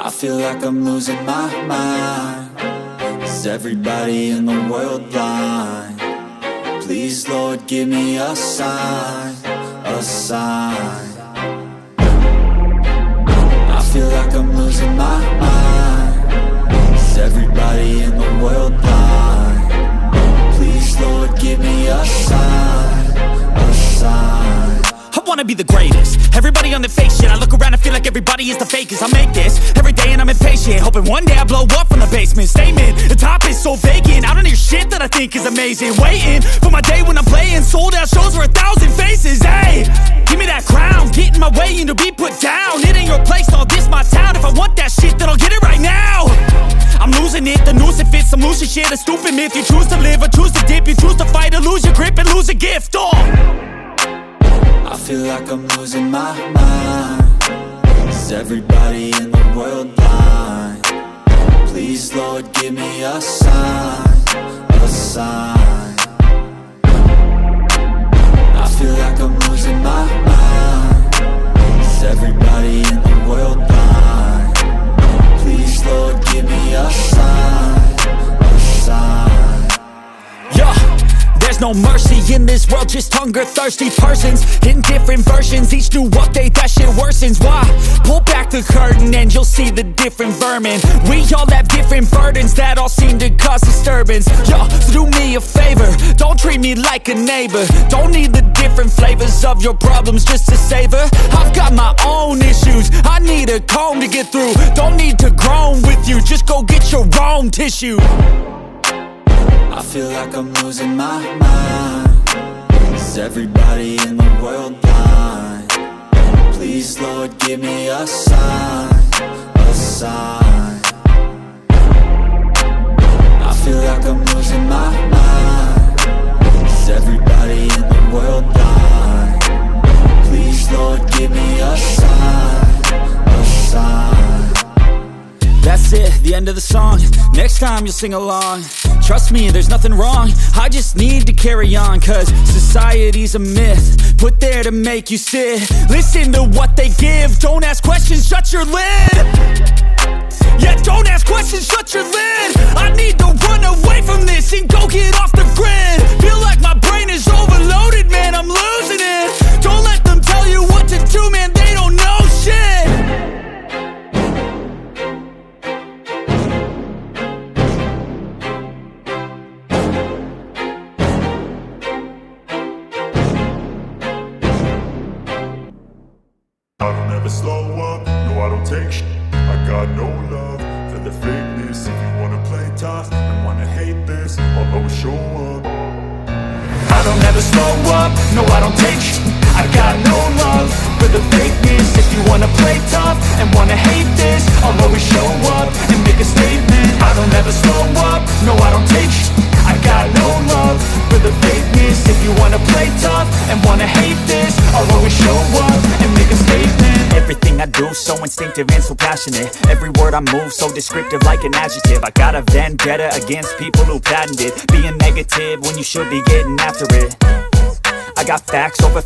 I feel like I'm losing my mind. Is everybody in the world blind? Please, Lord, give me a sign, a sign. I feel like I'm losing my mind. Is everybody in the world blind? Please, Lord, give me a sign, a sign. I wanna be the greatest. Everybody on the fake shit. I look around and feel like everybody is the fakest. I make this every day and I'm impatient, hoping one day I blow up from the basement. Statement, the top is so vacant. I don't hear shit that I think is amazing. Waiting for my day when I'm playing sold out shows for 1,000 faces. Hey, give me that crown, get in my way and to be put down. It ain't your place, all this my town. If I want that shit, then I'll get it right now. I'm losing it, the noose it fits. I'm losing shit, a stupid myth. You choose to live or choose to dip. You choose to fight or lose your grip and lose a gift. I feel like I'm losing my mind. Is everybody in the world blind? Please, Lord, give me a sign, a sign. I feel like I'm losing my mind. Is everybody in the world blind? Please, Lord, give me a sign, a sign. Yeah. There's no mercy in this world, just hunger-thirsty persons in different versions. Each new update, that shit worsens. Why? Pull back the curtain and you'll see the different vermin. We all have different burdens that all seem to cause disturbance. Yo, so do me a favor, don't treat me like a neighbor. Don't need the different flavors of your problems just to savor. I've got my own issues, I need a comb to get through. Don't need to groan with you, just go get your own tissue. I feel like I'm losing my mind. Is everybody in the world blind? Please, Lord, give me a sign, a sign. I feel like I'm losing my mind. Is everybody in the world blind? Please, Lord, give me a sign, a sign. That's it, the end of the song. Next time you'll sing along. Trust me, there's nothing wrong. I just need to carry on, cause society's a myth put there to make you sit. Listen to what they give. Don't ask questions, shut your lid. Yeah, don't ask questions, shut your lid. I need to run away from this and go get off the grid. Feel like my brain is overloaded, man, I'm losing it. Don't let them tell you what to do, man, they don't know shit. I don't ever slow up, no I don't take sh**. I got no love for the fakeness. If you wanna play tough and wanna hate this, I'll always show up. I don't ever slow up, no I don't take sh**. I got no love for the fakeness. If you wanna play tough and wanna hate this, I'll always show up and make a statement. I don't ever slow up, no I don't take sh**. I got no love for the fakeness. If you wanna play tough and wanna hate this, I'll always show up and make a statement. Everything I do so instinctive and so passionate. Every word I move so descriptive like an adjective. I got a vendetta against people who patented being negative when you should be getting after it. I got facts over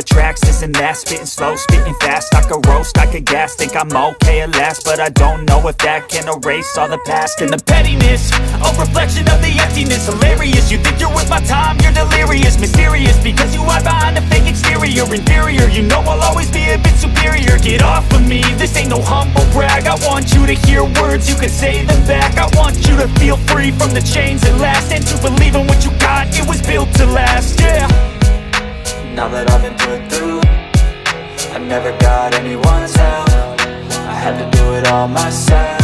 tracks, this and that. Spitting slow, spitting fast. I could roast, I could gas. Think I'm okay at last, but I don't know if that can erase all the past. And the pettiness, a reflection of the emptiness. Hilarious, you think you're worth my time, you're delirious. Mysterious, because you hide behind a fake exterior. Inferior, you know I'll always be a bit superior. Get off of me, this ain't no humble brag. I want you to hear words, you can say them back. I want you to feel free from the chains that last, and to believe in what you got, it was built to last, yeah. Now that I've been put through, I never got anyone's help. I had to do it all myself.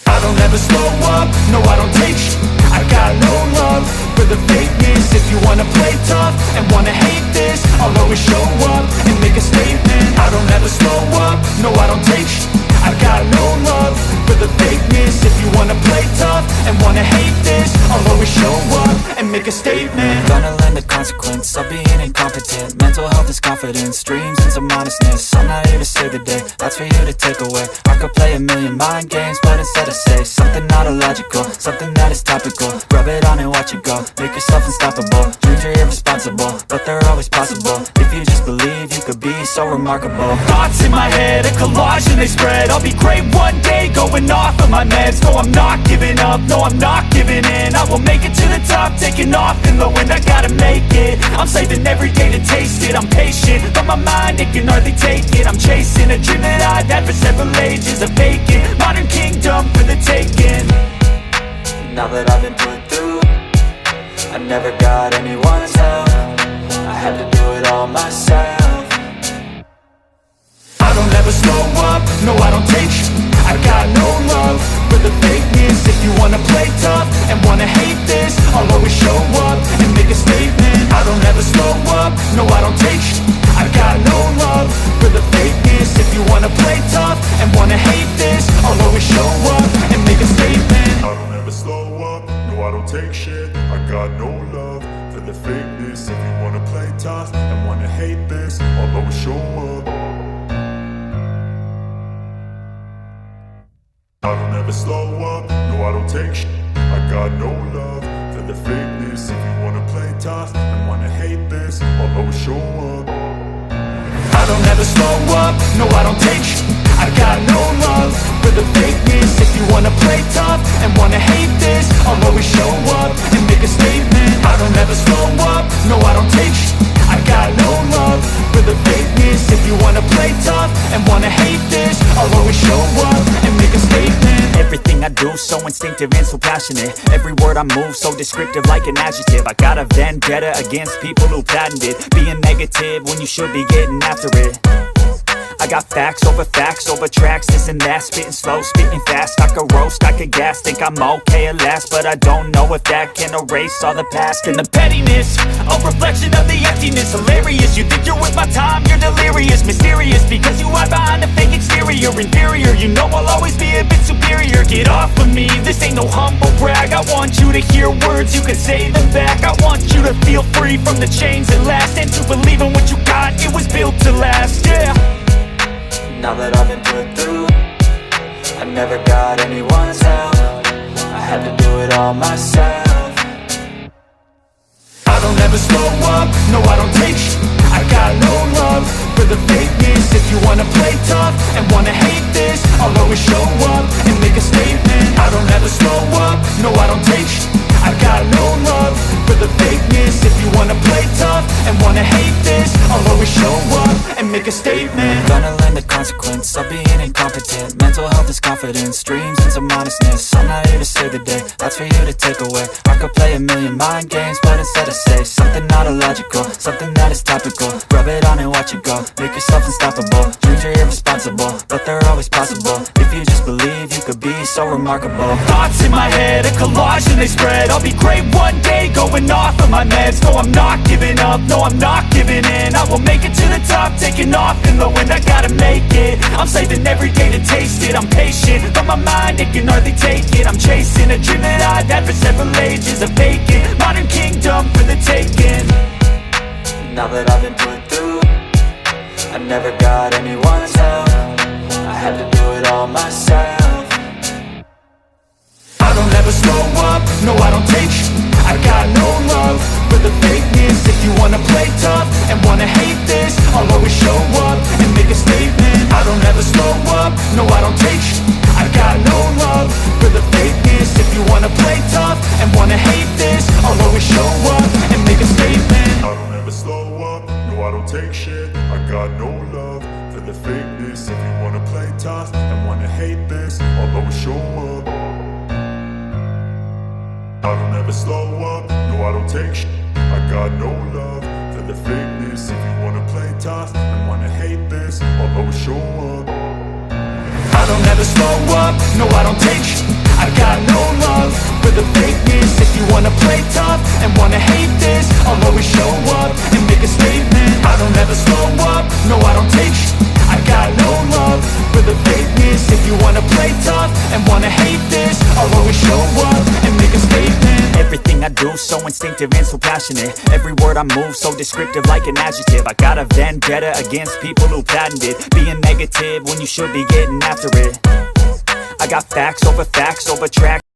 I don't ever slow up, no I don't take sh**. I got no love for the fakeness. If you wanna play tough and wanna hate this, I'll always show up and make a statement. I don't ever slow up, no I don't take sh**. I got no love for the fakeness. If you wanna play tough and wanna hate this, I'll always show up and and make a statement. Gonna learn the consequence of being incompetent. Mental health is confidence, dreams and some honestness. I'm not here to save the day, that's for you to take away. I could play a million mind games, but instead I say something not illogical, something that is topical. Rub it on and watch it go, make yourself unstoppable. Dreams are irresponsible, but they're always possible. If you just believe, you could be so remarkable. Thoughts in my head, a collage and they spread. I'll be great one day, going off of my meds. No, I'm not giving up, no, I'm not giving in. I will make it to the top, taking off in the wind. I gotta make it, I'm saving every day to taste it. I'm patient, but my mind, it can hardly take it. I'm chasing a dream that I've had for several ages. A vacant, modern kingdom for the taking. Now that I've been put through, I never got anyone's help. I had to do it all myself. I don't ever slow up, no I don't take sh**. I got no love for the fakeness. If you wanna play tough and wanna hate this, I'll always show up and make a statement. I don't ever slow up, no I don't take sh**. I got no love for the fakeness. If you wanna play tough and wanna hate this, I'll always show up and make a statement. I don't ever slow up, no I don't take shit. I got no love for the fakeness. If you wanna play tough and wanna hate this, I'll always show up. I don't ever slow up, no I don't take shit. I got no love for the fakeness. If you wanna play tough and wanna hate this, I'll always show up. I don't ever slow up, no I don't take sh**. I got no love for the fakeness. If you wanna play tough and wanna hate this, I'll always show up and make a statement. I don't ever slow up, no I don't take sh**. I got no love for the fakeness. If you wanna play tough and wanna hate this, I'll always show up and make a statement. Everything I do so instinctive and so passionate. Every word I move so descriptive like an adjective. I got a vendetta against people who patented being negative when you should be getting after it. I got facts over tracks, this and that. Spitting slow, spitting fast. I could roast, I could gas. Think I'm okay at last, but I don't know if that can erase all the past. And the pettiness, a reflection of the emptiness. Hilarious, you think you're worth my time, you're delirious. Mysterious, because you hide behind a fake exterior. Inferior, you know I'll always be a bit superior. Get off of me, this ain't no humble brag. I want you to hear words, you can say them back. I want you to feel free from the chains that last, and to believe in what you got, it was built to last, yeah. Now that I've been put through, I never got anyone's help. I had to do it all myself. I don't ever slow up, no I don't take sh**. I got no love for the fakeness. If you wanna play tough and wanna hate this, I'll always show up and make a statement. I don't ever slow up, no I don't take sh**. I got no love for the fakeness. If you wanna play tough and wanna hate this, I'll always show up and make a statement. Gonna learn the consequence of being incompetent. Mental health is confidence, dreams and some honestness. I'm not here to save the day, that's for you to take away. I could play a million mind games, but instead I say something not illogical, something that is topical. Rub it on and watch it go, make yourself unstoppable. Dreams are irresponsible, but they're always possible. If you just believe, you could be so remarkable. Thoughts in my head, a collage and they spread. I'll be great one day, going off of my meds. No, I'm not giving up, no, I'm not giving in. I will make it to the top, taking off in the wind. I gotta make it, I'm saving every day to taste it. I'm patient, but my mind, it can hardly take it. I'm chasing a dream that I've had for several ages. A vacant, modern kingdom for the taking. Now that I've been put through, I never got anyone's help. I had to do it all myself. I don't ever slow up, no I don't take sh**. I got no love for the fakeness. If you wanna play tough and wanna hate this, I'll always show up and make a statement. I don't ever slow up, no I don't take sh**. I got no love for the fakeness. If you wanna play tough and wanna hate this, I'll always show up and make a statement. I don't ever slow up, no I don't take shit. I got no love for the fakeness. If you wanna play tough and wanna hate this, I'll always show up. I don't ever slow up, no I don't take shit. I got no love for the fakeness. If you wanna play tough and wanna hate this, I'll always show up. I don't ever slow up, no I don't take sh**. I got no love for the fakeness. If you wanna play tough and wanna hate this, I'll always show up and make a statement. I don't ever slow up, no I don't take sh**. I got no love for the fakeness. If you wanna play tough and wanna hate this, I'll always show up and make a statement. Everything I do so instinctive and so passionate. Every word I move so descriptive like an adjective. I got a vendetta against people who patented being negative when you should be getting after it. I got facts over tracks.